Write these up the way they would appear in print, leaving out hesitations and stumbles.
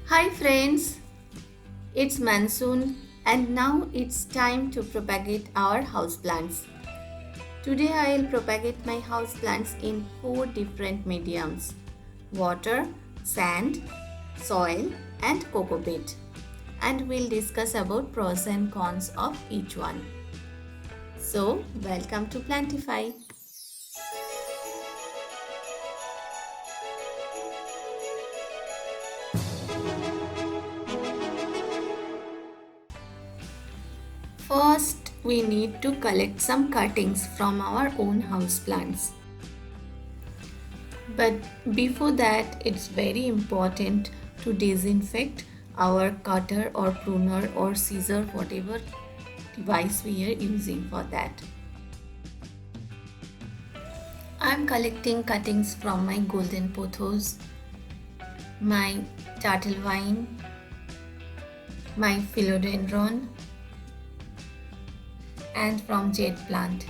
Hi friends, it's Monsoon and now it's time to propagate our houseplants. Today I'll propagate my houseplants in four different mediums: water, sand, soil and coco peat. And we'll discuss about pros and cons of each one. So, welcome to Plantify. First, we need to collect some cuttings from our own houseplants. But before that, it's very important to disinfect our cutter or pruner or scissor, whatever device we are using for that. I'm collecting cuttings from my golden pothos, my turtle vine, my philodendron, and from jade plant.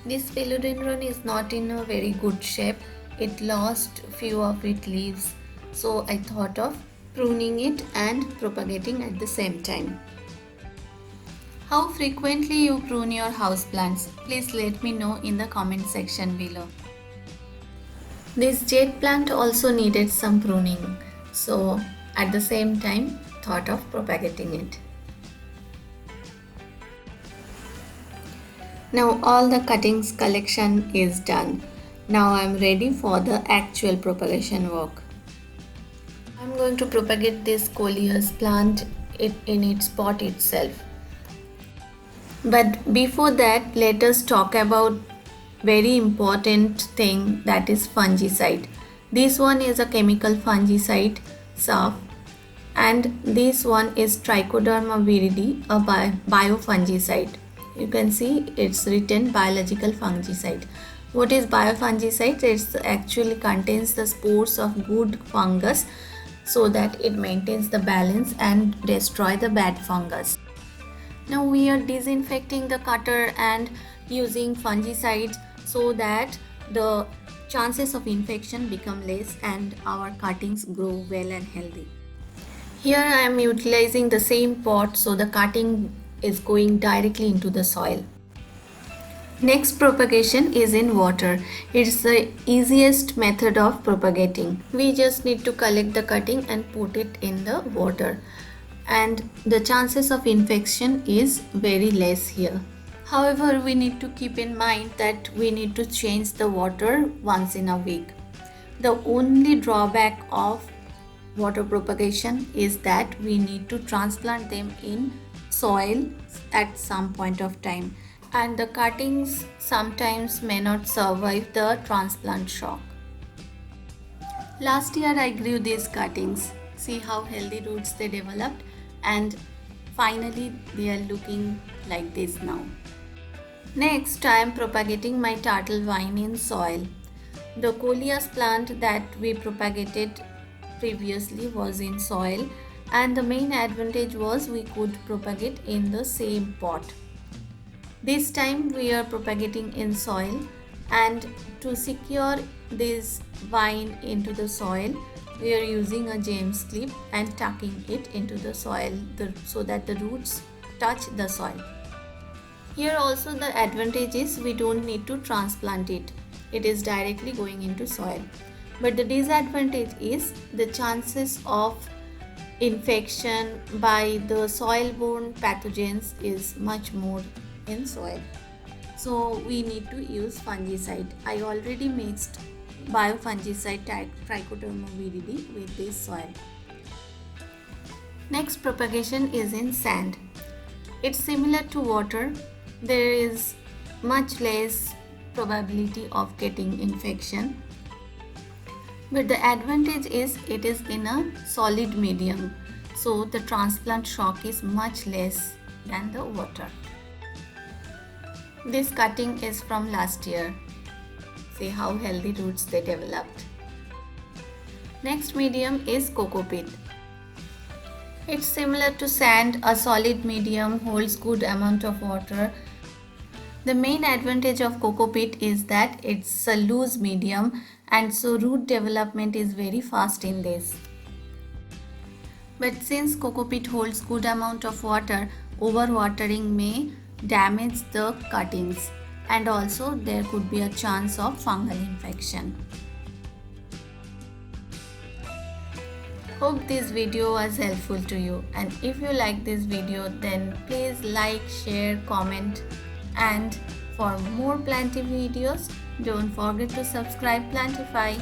This philodendron is not in a very good shape. It lost few of its leaves, so I thought of pruning it and propagating at the same time. How frequently you prune your houseplants? Please let me know in the comment section below. This jade plant also needed some pruning, so at the same time thought of propagating it. Now all the cuttings collection is done. Now I am ready for the actual propagation work. I am going to propagate this coleus plant in its pot itself. But before that, let us talk about very important thing, that is fungicide. This one is a chemical fungicide, SAF, and this one is Trichoderma viride, a biofungicide. You can see it's written biological fungicide. What is biofungicide? It actually contains the spores of good fungus so that it maintains the balance and destroy the bad fungus. Now we are disinfecting the cutter and using fungicides so that the chances of infection become less and our cuttings grow well and healthy. Here I am utilizing the same pot, so the cutting is going directly into the soil. Next propagation is in water. It's the easiest method of propagating. We just need to collect the cutting and put it in the water, and the chances of infection is very less here. However, we need to keep in mind that we need to change the water once in a week. The only drawback of water propagation is that we need to transplant them in soil at some point of time, and the cuttings sometimes may not survive the transplant shock. Last year I grew these cuttings. See how healthy roots they developed, and finally they are looking like this now. Next, I am propagating my turtle vine in soil. The coleus plant that we propagated previously was in soil, and the main advantage was we could propagate in the same pot. This time we are propagating in soil, and to secure this vine into the soil, we are using a James clip and tucking it into the soil so that the roots touch the soil. Here also the advantage is we don't need to transplant it. It is directly going into soil. But the disadvantage is the chances of infection by the soil-borne pathogens is much more in soil. So we need to use fungicide. I already mixed biofungicide Trichoderma viride with this soil. Next propagation is in sand. It's similar to water. There is much less probability of getting infection, but the advantage is it is in a solid medium, so the transplant shock is much less than the water. This cutting is from last year. See how healthy roots they developed. Next medium is coco peat. It's similar to sand. A solid medium holds good amount of water. The main advantage of coco peat is that it's a loose medium and so root development is very fast in this. But since coco peat holds good amount of water, overwatering may damage the cuttings, and also there could be a chance of fungal infection. Hope this video was helpful to you, and if you like this video then please like, share, comment, and for more planting videos don't forget to subscribe Plantify.